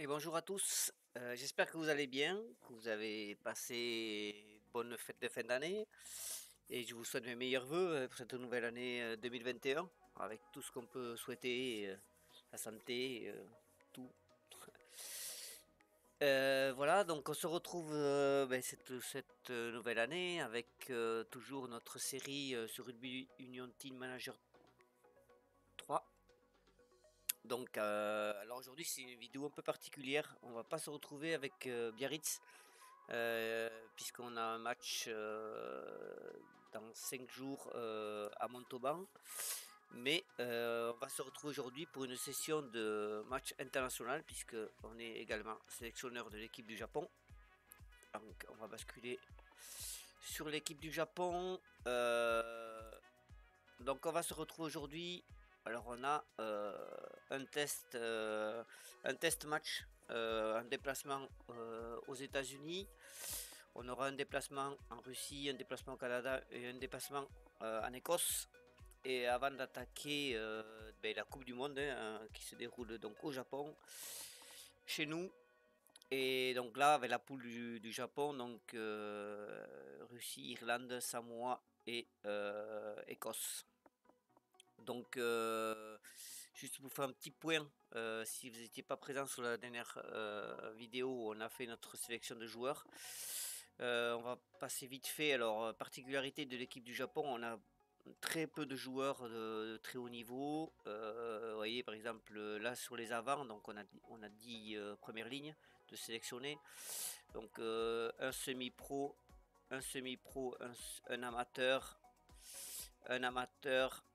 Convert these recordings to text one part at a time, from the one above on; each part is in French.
Et bonjour à tous. J'espère que vous allez bien, que vous avez passé bonne fête de fin d'année et je vous souhaite mes meilleurs vœux pour cette nouvelle année 2021 avec tout ce qu'on peut souhaiter, la santé, tout. Voilà, donc on se retrouve cette nouvelle année avec toujours notre série sur Rugby Union Team Manager 3. Donc, alors aujourd'hui c'est une vidéo un peu particulière. On va pas se retrouver avec Biarritz puisqu'on a un match dans 5 jours à Montauban. Mais on va se retrouver aujourd'hui pour une session de match international puisque on est également sélectionneur de l'équipe du Japon. Donc on va basculer sur l'équipe du Japon. Donc on va se retrouver aujourd'hui. Alors on a un test match, un déplacement aux États-Unis. On aura un déplacement en Russie, un déplacement au Canada et un déplacement en Écosse. Et avant d'attaquer la Coupe du Monde qui se déroule donc au Japon, chez nous. Et donc là, avec la poule du Japon, donc Russie, Irlande, Samoa et Écosse. Donc, juste pour faire un petit point, si vous n'étiez pas présent sur la dernière vidéo où on a fait notre sélection de joueurs, on va passer vite fait. Alors, particularité de l'équipe du Japon, on a très peu de joueurs de très haut niveau. Vous voyez, par exemple, là sur les avants, donc on a 10 premières lignes de sélectionner. Donc, un semi-pro, un amateur, un amateur,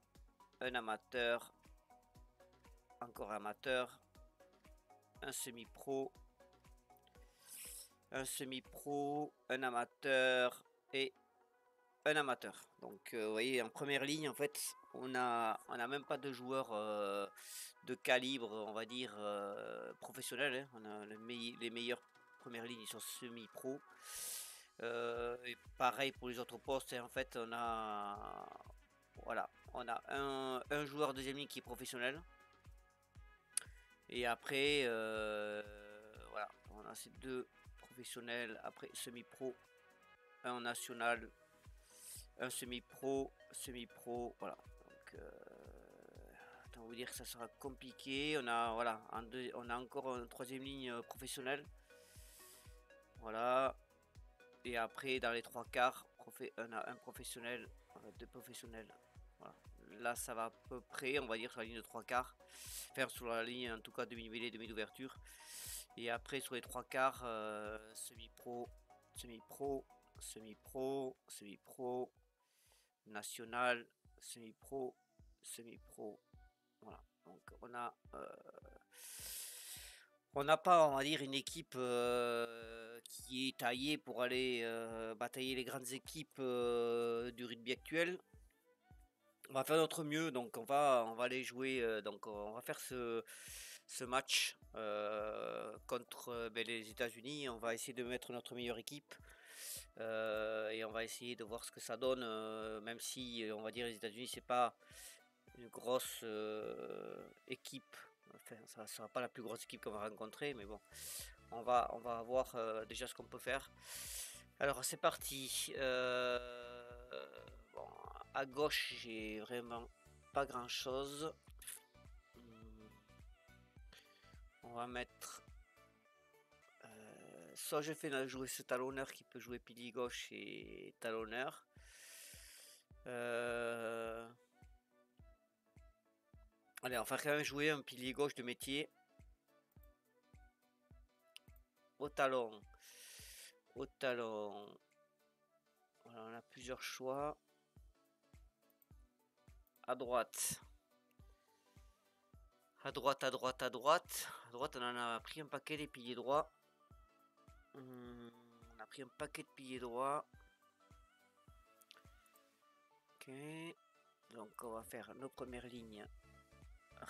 un amateur, encore amateur, un semi-pro, un amateur et un amateur. Donc vous voyez en première ligne en fait on a même pas de joueurs de calibre on va dire professionnel. Hein. On a les meilleures premières lignes ils sont semi-pro. Et pareil pour les autres postes. Et en fait on a voilà on a un joueur deuxième ligne qui est professionnel. Et après, voilà, on a ces deux professionnels, après semi-pro, un national, un semi-pro, voilà. Donc, autant vous dire que ça sera compliqué. On a, voilà, on a encore une troisième ligne professionnelle. Voilà. Et après, dans les trois quarts, on a un professionnel, deux professionnels. Voilà. Là, ça va à peu près, on va dire, sur la ligne de trois quarts. Faire sur la ligne, en tout cas, demi-mêlée, demi-d'ouverture. Et après, sur les trois quarts, semi-pro, semi-pro, semi-pro, semi-pro, national, semi-pro, semi-pro. Voilà. Donc, on n'a pas, on va dire, une équipe qui est taillée pour aller batailler les grandes équipes du rugby actuel. On va faire notre mieux, donc on va aller jouer, donc on va faire ce match contre les États-Unis. On va essayer de mettre notre meilleure équipe et on va essayer de voir ce que ça donne, même si on va dire les États-Unis c'est pas une grosse équipe. Enfin, ça ne sera pas la plus grosse équipe qu'on va rencontrer, mais bon, on va voir déjà ce qu'on peut faire. Alors c'est parti. Bon, à gauche, j'ai vraiment pas grand chose. On va mettre. Soit je fais jouer ce talonneur qui peut jouer pilier gauche et talonneur. Allez, on va quand même jouer un pilier gauche de métier. Au talon. Au talon. Voilà, on a plusieurs choix. À droite. À droite, à droite, à droite. À droite, on en a pris un paquet des piliers droits. On a pris un paquet de piliers droits. Ok. Donc, on va faire nos premières lignes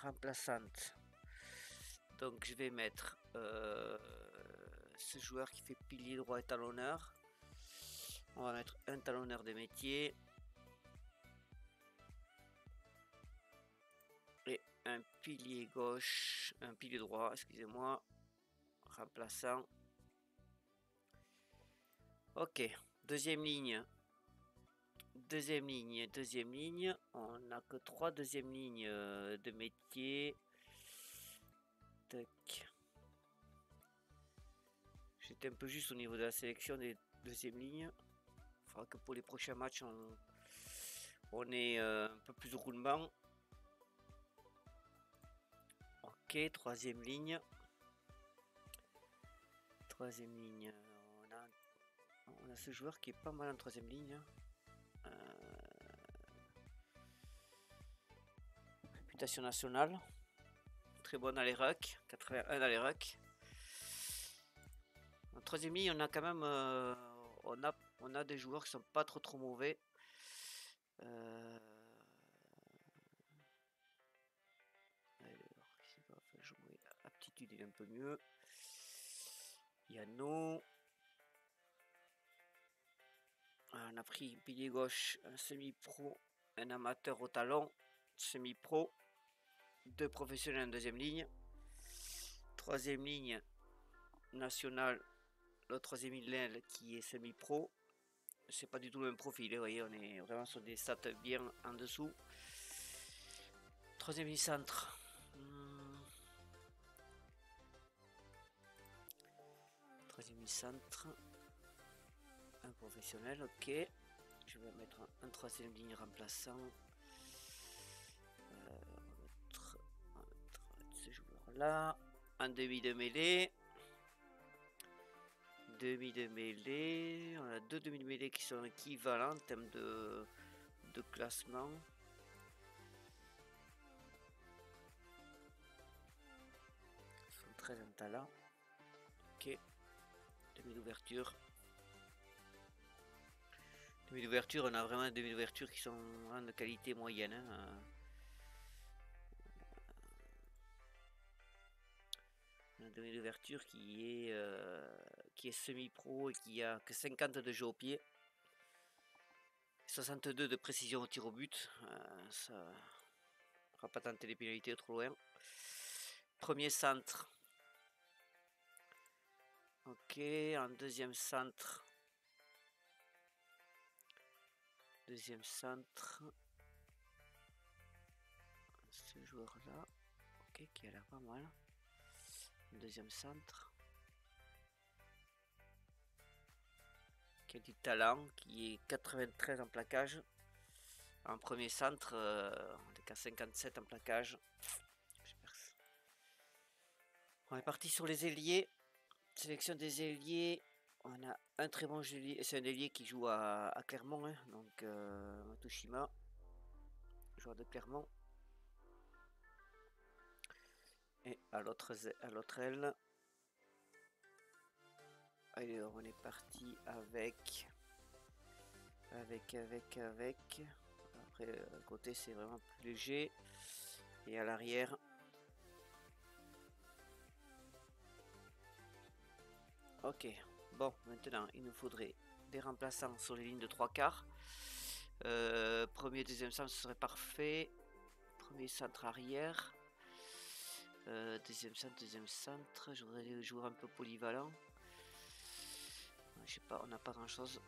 remplaçantes. Donc, je vais mettre ce joueur qui fait pilier droit et talonneur. On va mettre un talonneur de métier. Et un pilier gauche, un pilier droit, excusez-moi. remplaçant. Ok, deuxième ligne. Deuxième ligne. On n'a que 3 deuxième lignes de métier. Tac. J'étais un peu juste au niveau de la sélection des deuxièmes lignes. Il faudra que pour les prochains matchs, on ait un peu plus de roulement. Ok, troisième ligne. Troisième ligne. On a ce joueur qui est pas mal en troisième ligne. Réputation nationale. Très bon dans les rucks. 81 dans les rucks. En troisième ligne, on a quand même on a des joueurs qui sont pas trop mauvais. Alors, qui va faire jouer aptitude, il est un peu mieux. Yano. On a pris pilier gauche, un semi-pro, un amateur au talon, semi-pro, 2 professionnels en deuxième ligne. Troisième ligne nationale, le troisième ligne qui est semi-pro. C'est pas du tout le même profil, vous voyez, on est vraiment sur des stats bien en dessous. Troisième ligne centre. Troisième ligne centre. Un professionnel, ok. Je vais mettre un troisième ligne remplaçant. Ce joueur-là. Un demi de mêlée. Demi de mêlée. On a 2 demi de mêlée qui sont équivalents en termes de classement. Ils sont très en talent. Ok. Demi d'ouverture. Demi d'ouverture, on a vraiment des demi d'ouverture qui sont de qualité moyenne. Hein. Un demi d'ouverture qui est semi-pro et qui a que 50 de jeu au pied. 62 de précision au tir au but. Ça ne va pas tenter les pénalités trop loin. Premier centre. Ok, en deuxième centre. Deuxième centre. Ce joueur-là. Ok, qui a l'air pas mal. Deuxième centre. Qui a du talent, qui est 93 en plaquage. En premier centre, on est qu'à 57 en plaquage. On est parti sur les ailiers. Sélection des ailiers. On a un très bon ailier. C'est un ailier qui joue à Clermont. Hein, donc Matushima. Joueur de Clermont. Et à l'autre aile. Allez, on est parti avec. Après, à côté, c'est vraiment plus léger. Et à l'arrière. Ok. Bon, maintenant, il nous faudrait des remplaçants sur les lignes de 3 quarts. Premier, deuxième centre, ce serait parfait. Premier centre arrière. Deuxième centre. Je voudrais des joueurs un peu polyvalents. Je sais pas, on n'a pas grand chose.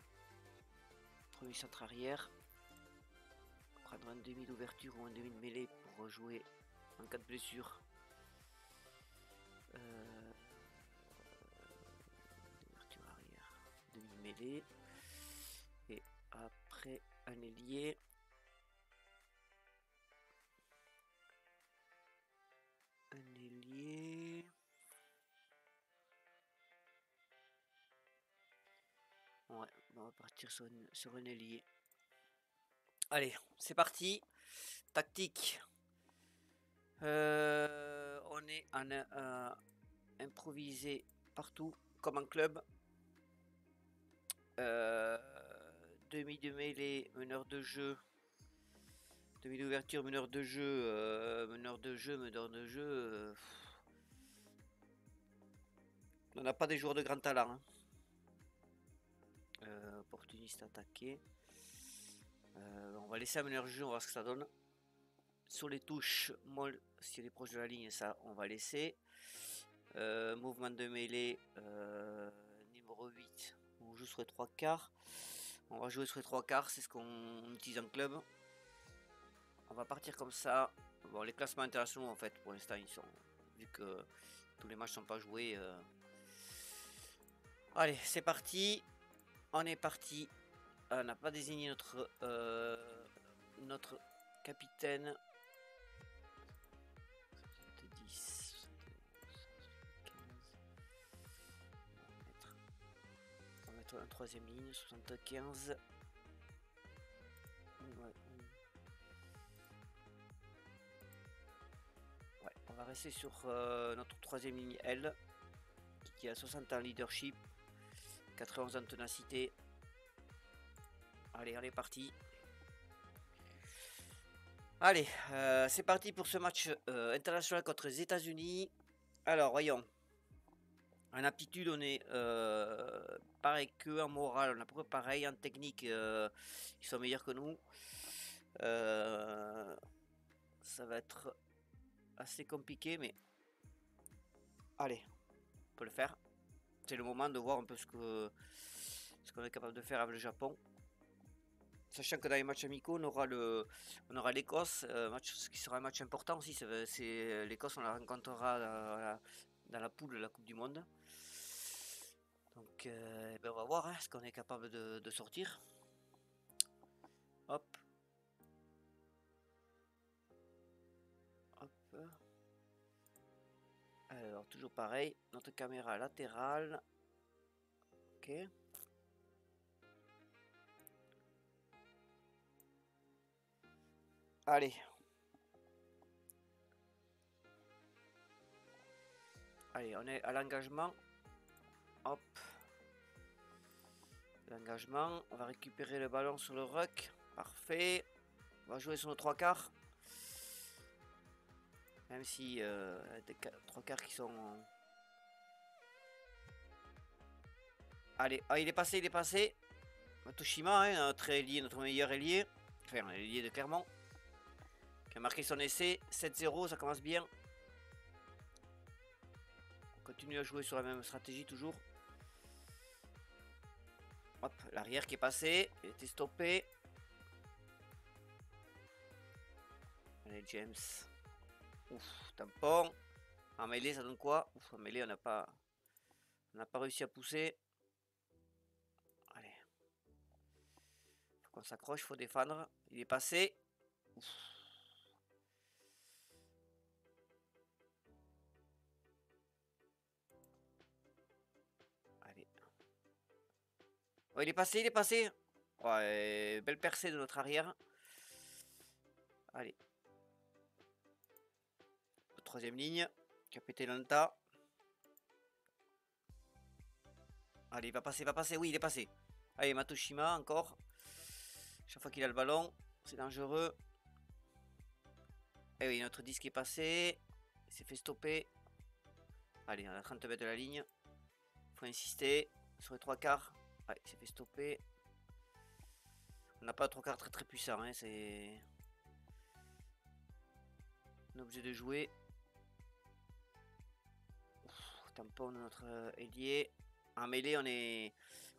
Premier centre arrière. Prendre un demi d'ouverture ou un demi de mêlée pour jouer en cas de blessure. D'ouverture arrière. Demi de mêlée. Et après un ailier. Un ailier. Ouais, on va partir sur un ailier. Allez, c'est parti. Tactique. On est en improvisé partout, comme un club. Demi de mêlée, meneur de jeu. Demi d'ouverture, meneur de jeu. On n'a pas des joueurs de grand talent. Hein. Opportuniste attaqué. On va laisser un meneur de jeu, on va voir ce que ça donne. Sur les touches, molle, si elle est proche de la ligne, ça on va laisser. Mouvement de mêlée numéro 8. On joue sur les 3 quarts. On va jouer sur les 3 quarts, c'est ce qu'on utilise en club. On va partir comme ça. Bon, les classements internationaux en fait pour l'instant ils sont, vu que tous les matchs sont pas joués. Allez, c'est parti. On est parti. On n'a pas désigné notre capitaine. 10, on va mettre la troisième ligne, 75. Ouais. Ouais, on va rester sur notre troisième ligne L, qui a 60 en leadership, 91 en ténacité. Allez, on est parti. Allez, c'est parti pour ce match international contre les États-Unis. Alors, voyons. En aptitude, on est pareil que en morale, on a à peu près pareil. En technique, ils sont meilleurs que nous. Ça va être assez compliqué, mais allez, on peut le faire. C'est le moment de voir un peu ce qu'on est capable de faire avec le Japon. Sachant que dans les matchs amicaux, on aura l'Écosse, ce qui sera un match important aussi. C'est l'Écosse, on la rencontrera dans la poule de la Coupe du Monde. Donc, ben on va voir ce qu'on est capable de sortir. Hop. Hop. Alors, toujours pareil, notre caméra latérale. Ok. Allez. Allez, on est à l'engagement. Hop. L'engagement. On va récupérer le ballon sur le ruck. Parfait. On va jouer sur nos 3 quarts. Même si des 3 quarts qui sont... Allez, ah, il est passé, il est passé. Matsushima, hein, notre ailier, notre meilleur ailier. Enfin, l'ailier de Clermont. Qui a marqué son essai. 7-0, ça commence bien. On continue à jouer sur la même stratégie toujours. Hop, l'arrière qui est passé. Il était stoppé. Allez, James. Ouf, tampon. En mêlée, ça donne quoi? Ouf, en mêlée, on n'a pas réussi à pousser. Allez. Faut qu'on s'accroche, faut défendre. Il est passé. Ouf. Allez. Oh, il est passé, il est passé. Ouais, belle percée de notre arrière. Allez. Troisième ligne. Qui a pété Lanta. Allez, il va passer. Oui, il est passé. Allez, Matsushima encore. Chaque fois qu'il a le ballon, c'est dangereux. Et oui, notre disque est passé. Il s'est fait stopper. Allez, on est à 30 mètres de la ligne. Faut insister sur les 3 quarts. Ouais, il s'est fait stopper. On n'a pas de 3 quarts très puissant. Hein, c'est... On est obligé de jouer. Ouf, tampon de notre ailier. En mêlée, on est...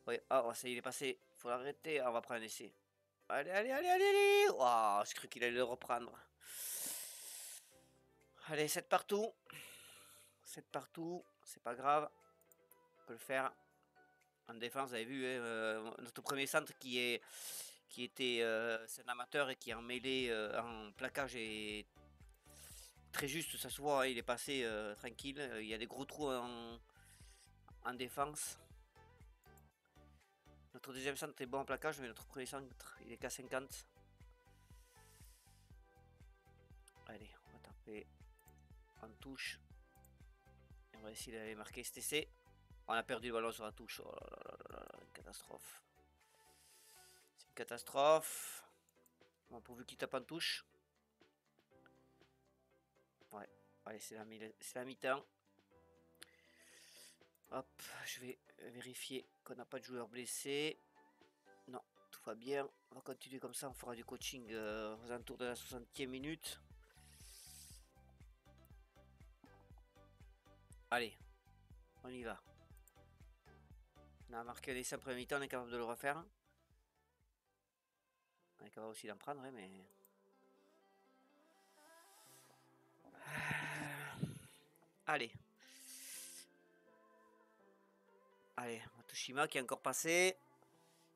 Ouais, ah, ça y est, il est passé. Faut l'arrêter. Ah, on va prendre un essai. Allez. Waouh, je cru qu'il allait le reprendre. Allez, 7 partout. 7 partout. C'est pas grave. On peut le faire. En défense, vous avez vu, hein, notre premier centre qui était c'est un amateur et qui en mêlée, en plaquage est très juste, ça se voit, hein, il est passé tranquille. Il y a des gros trous en défense. Notre deuxième centre est bon en plaquage, mais notre premier centre il est qu'à 50. Allez, on va taper en touche. Et on va essayer d'aller marquer cet essai. On a perdu le ballon sur la touche. Oh là là, une catastrophe. C'est une catastrophe. Bon, pourvu qu'il tape en touche. Ouais, allez, c'est la mi-temps. Hop, je vais vérifier qu'on n'a pas de joueurs blessés. Non, tout va bien. On va continuer comme ça, on fera du coaching aux alentours de la 60e minute. Allez, on y va. On a marqué les 5 premiers mi-temps, on est capable de le refaire. On est capable aussi d'en prendre, hein, mais... Allez. Allez, Matsushima qui est encore passé.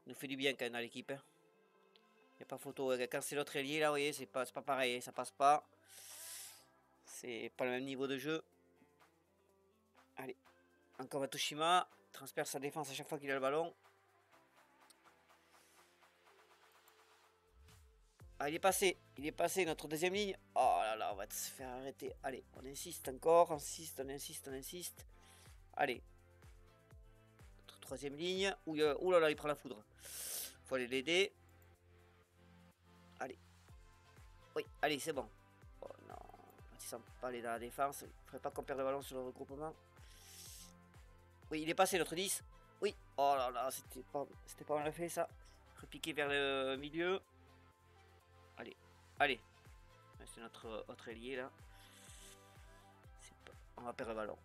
Il nous fait du bien quand même dans l'équipe. Il n'y a pas photo. Quand c'est l'autre ailier là, vous voyez, c'est pas pareil, ça passe pas. C'est pas le même niveau de jeu. Allez. Encore Matsushima. Transperce sa défense à chaque fois qu'il a le ballon. Ah, il est passé notre deuxième ligne. Oh là là, on va se faire arrêter. Allez, on insiste encore, on insiste, on insiste, on insiste. Allez. Notre troisième ligne. Ouh là là, il prend la foudre. Faut aller l'aider. Allez. Oui, allez, c'est bon. Oh non, il ne sent pas aller dans la défense. Il ne faudrait pas qu'on perde le ballon sur le regroupement. Oui, il est passé notre 10. Oui. Oh là là, c'était pas mal fait ça. Repiquer vers le milieu. Allez, allez. C'est notre autre ailier là. On va perdre le ballon.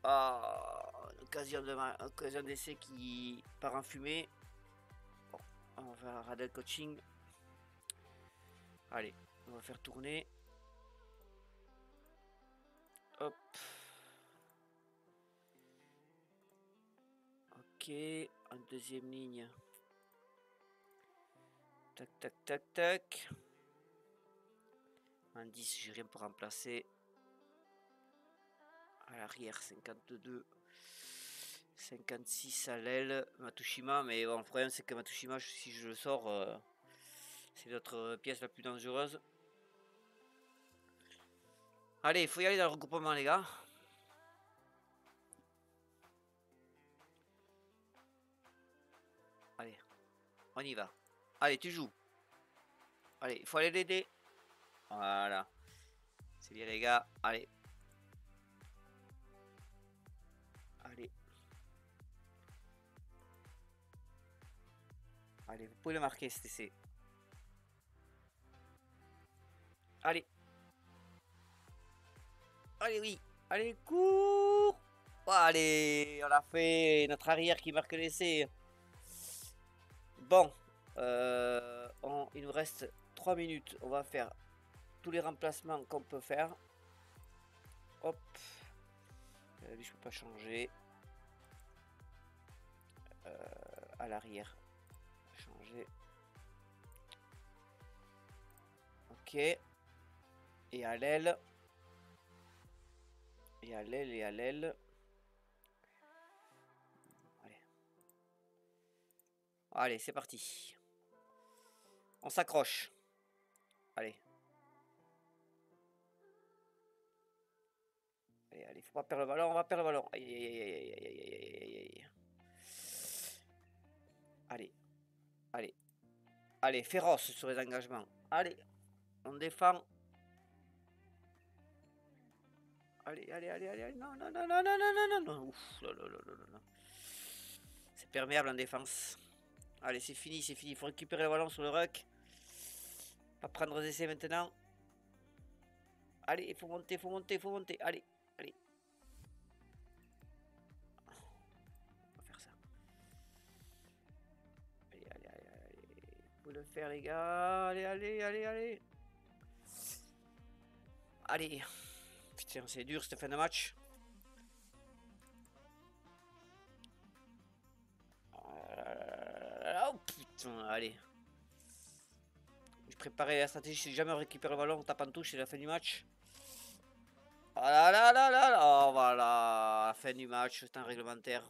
Ah, occasion d'essai qui part en fumée. Bon, on va rater le coaching. Allez, on va faire tourner. Hop. Ok, en deuxième ligne. Tac, tac, tac, tac. En 10, j'ai rien pour remplacer. À l'arrière, 52. 56 à l'aile. Matsushima, mais bon, le problème c'est que Matsushima, si je le sors, c'est notre pièce la plus dangereuse. Allez, il faut y aller dans le regroupement, les gars. Allez, on y va. Allez, tu joues. Allez, il faut aller l'aider. Voilà. C'est bien, les gars. Allez. Allez. Allez, vous pouvez le marquer, cet essai. Allez. Allez, oui. Allez, cours. Allez, on a fait notre arrière qui marque l'essai. Bon. Il nous reste 3 minutes. On va faire tous les remplacements qu'on peut faire. Hop. Lui, je peux pas changer. À l'arrière. Changer. Ok. Et à l'aile. Et à l'aile, et à l'aile. Allez. Allez, c'est parti. On s'accroche. Allez. Allez, allez, faut pas perdre le ballon, on va perdre le ballon. Aïe, aïe, aïe, aïe, aïe, aïe, aïe, aïe. Allez. Allez. Allez, féroce sur les engagements. Allez. On défend. Allez, allez, allez, allez. Non, non, non, non, non, non, non, non, non. Ouf, là, là, là, là, là. C'est perméable en défense. Allez, c'est fini, c'est fini. Il faut récupérer le ballon sur le ruck. Pas prendre des essais maintenant. Allez, il faut monter, il faut monter, il faut monter. Allez, allez. On va faire ça. Allez, allez, allez, allez. Vous pouvez le faire, les gars. Allez, allez, allez, allez. Allez. Putain, c'est dur cette fin de match. Oh putain, allez. Je préparais la stratégie, si jamais on récupère le ballon, on tape en touche, c'est la fin du match. Oh là là là là là, oh voilà, la fin du match, c'est un réglementaire.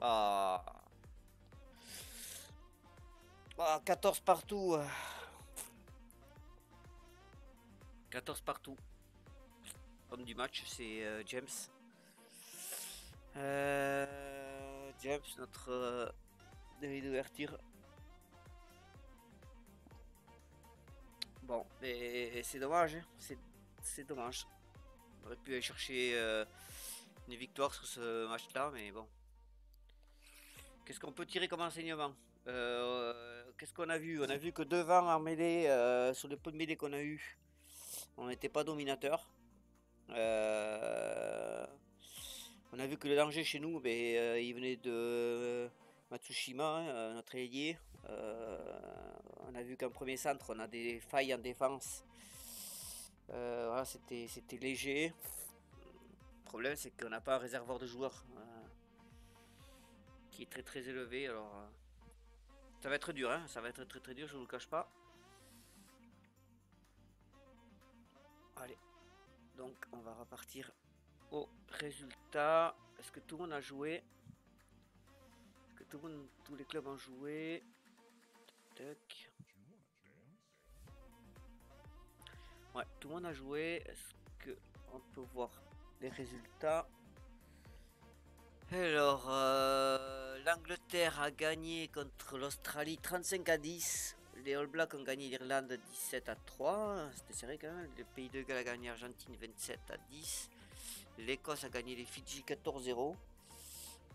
Ah. Oh, 14 partout. 14 partout. Homme du match, c'est James. James, notre délit d'ouverture. Bon, mais c'est dommage, hein. C'est dommage. On aurait pu aller chercher une victoire sur ce match-là, mais bon. Qu'est-ce qu'on peut tirer comme enseignement? Qu'est-ce qu'on a vu? On a vu que devant en mêlée, sur les peu de mêlée qu'on a eu, on n'était pas dominateur. On a vu que le danger chez nous, il venait de Matsushima, hein, notre ailier. On a vu qu'en premier centre, on a des failles en défense. Voilà, c'était léger. Le problème, c'est qu'on n'a pas un réservoir de joueurs qui est très très élevé. Alors, ça va être dur, hein, ça va être très très dur, je vous le cache pas. Allez, donc on va repartir au résultat. Est-ce que tout le monde a joué? Est-ce que tous les clubs ont joué? Tac. Ouais, tout le monde a joué. Est-ce que on peut voir les résultats? Alors, l'Angleterre a gagné contre l'Australie 35-10. Les All Blacks ont gagné l'Irlande 17-3. C'était serré quand même. Le Pays de Galles a gagné l'Argentine 27-10. L'Écosse a gagné les Fidji 14-0.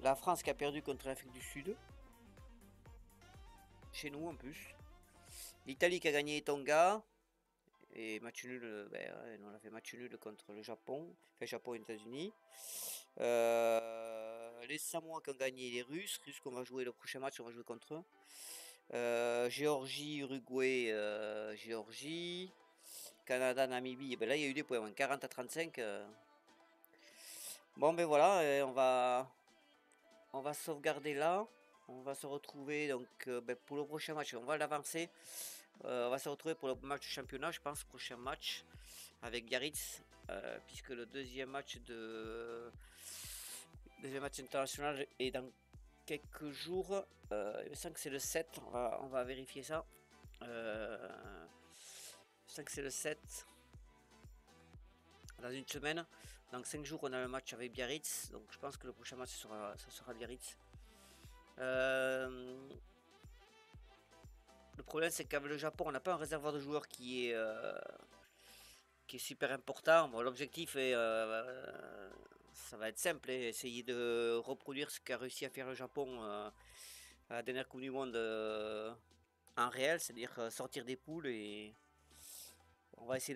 La France qui a perdu contre l'Afrique du Sud. Chez nous en plus. L'Italie qui a gagné Tonga. Et match nul, on a fait match nul contre le Japon. Enfin, Japon et États-Unis. Les Samoa qui ont gagné les Russes. Russes qu'on va jouer le prochain match, on va jouer contre eux. Géorgie, Uruguay, Géorgie. Canada, Namibie. Et ben là, il y a eu des points. 40-35. Bon, ben voilà, on va sauvegarder là. On va se retrouver donc pour le prochain match. On va l'avancer. On va se retrouver pour le match de championnat, je pense, prochain match avec Biarritz, puisque le deuxième match international est dans quelques jours. Il me semble que c'est le 7, on va vérifier ça. Il me semble que c'est le 7. Dans une semaine, dans 5 jours, on a le match avec Biarritz, donc je pense que le prochain match ça sera Biarritz. Le problème, c'est qu'avec le Japon, on n'a pas un réservoir de joueurs qui est super important. Bon, l'objectif est, ça va être simple, hein, essayer de reproduire ce qu'a réussi à faire le Japon à la dernière Coupe du Monde en réel, c'est-à-dire sortir des poules et on va essayer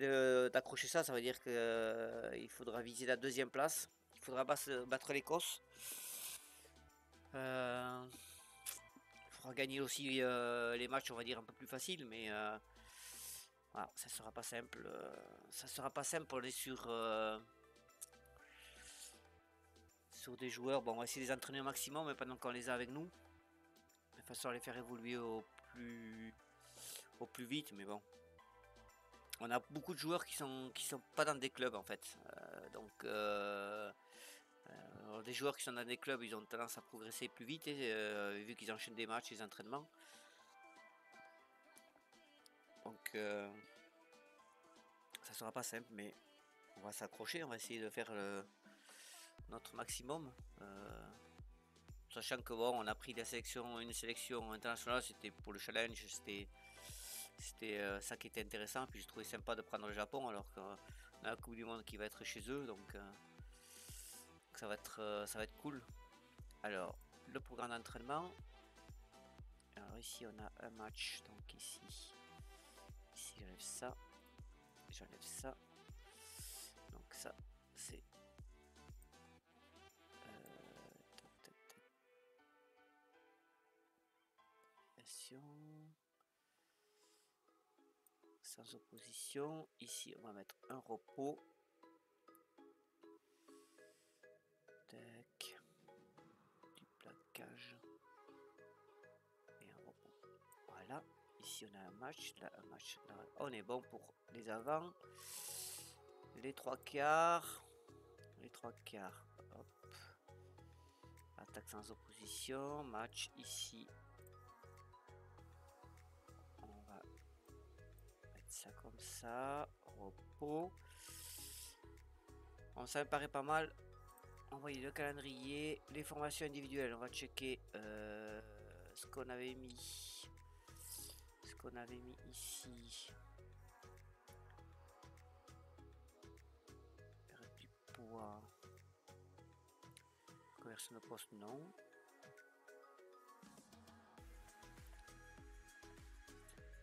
d'accrocher ça. Ça veut dire qu'il faudra viser la deuxième place. Il faudra battre l'Écosse. Il faudra gagner aussi les matchs, on va dire, un peu plus faciles, mais voilà, ça sera pas simple. Ça sera pas simple. On est sur des joueurs. Bon, on va essayer de les entraîner au maximum, mais pendant qu'on les a avec nous, de façon à les faire évoluer au plus vite. Mais bon, on a beaucoup de joueurs qui sont pas dans des clubs en fait. Des joueurs qui sont dans des clubs, ils ont tendance à progresser plus vite, vu qu'ils enchaînent des matchs, des entraînements. Donc, ça sera pas simple, mais on va s'accrocher, on va essayer de faire notre maximum. Sachant que bon, on a pris une sélection internationale, c'était pour le challenge, c'était ça qui était intéressant. Puis j'ai trouvé sympa de prendre le Japon alors qu'on a la Coupe du Monde qui va être chez eux, donc ça va être cool. Alors, le programme d'entraînement. Alors ici on a un match, donc ici j'enlève ça, donc ça c'est sans opposition. Ici on va mettre un repos. Tac. Du plaquage et un repos. Voilà. Ici on a un match, là un match, là on est bon pour les avants, les trois quarts, hop. Attaque sans opposition, match ici. On va mettre ça comme ça, repos. Bon, ça me paraît pas mal. Envoyer le calendrier, les formations individuelles, on va checker ce qu'on avait mis ici. Perdre du poids, conversion de poste, non.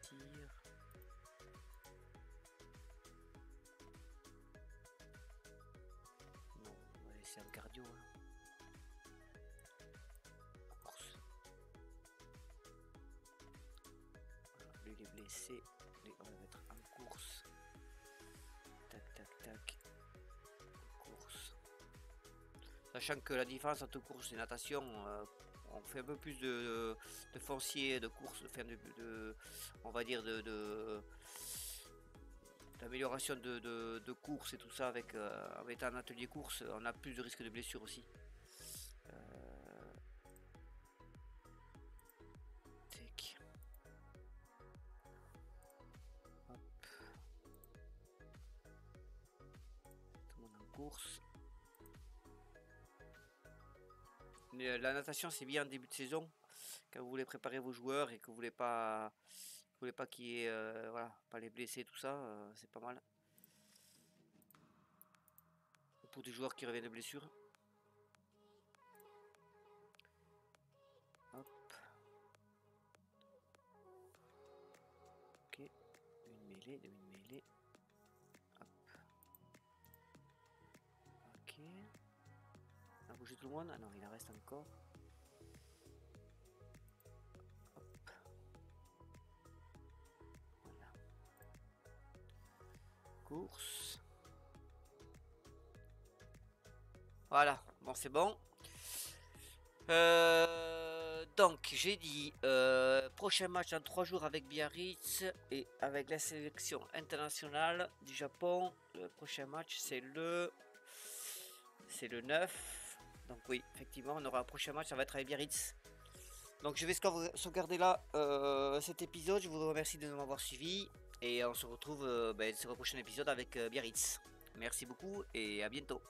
Tir. vidéo. Course. Voilà, lui il est blessé. Lui, on va mettre en course. Tac, tac, tac. Course. Sachant que la différence entre course et natation, on fait un peu plus de foncier, de course, on va dire d'amélioration de course et tout ça avec en étant un atelier course, on a plus de risque de blessure aussi. Hop. Tout le monde en course. La natation c'est bien en début de saison quand vous voulez préparer vos joueurs et que vous voulez pas qu'il y ait voilà, pas les blessés tout ça, c'est pas mal pour des joueurs qui reviennent de blessure. Hop. Ok, une mêlée, hop. Ok, on a bougé tout le monde. Ah non, il en reste encore. Hop. Voilà. Course. Voilà, bon c'est bon. Donc j'ai dit prochain match dans 3 jours avec Biarritz et avec la sélection internationale du Japon. Le prochain match c'est le 9. Donc oui, effectivement, on aura un prochain match, ça va être avec Biarritz. Donc je vais sauvegarder là cet épisode. Je vous remercie de m'avoir suivi et on se retrouve sur le prochain épisode avec Biarritz. Merci beaucoup et à bientôt.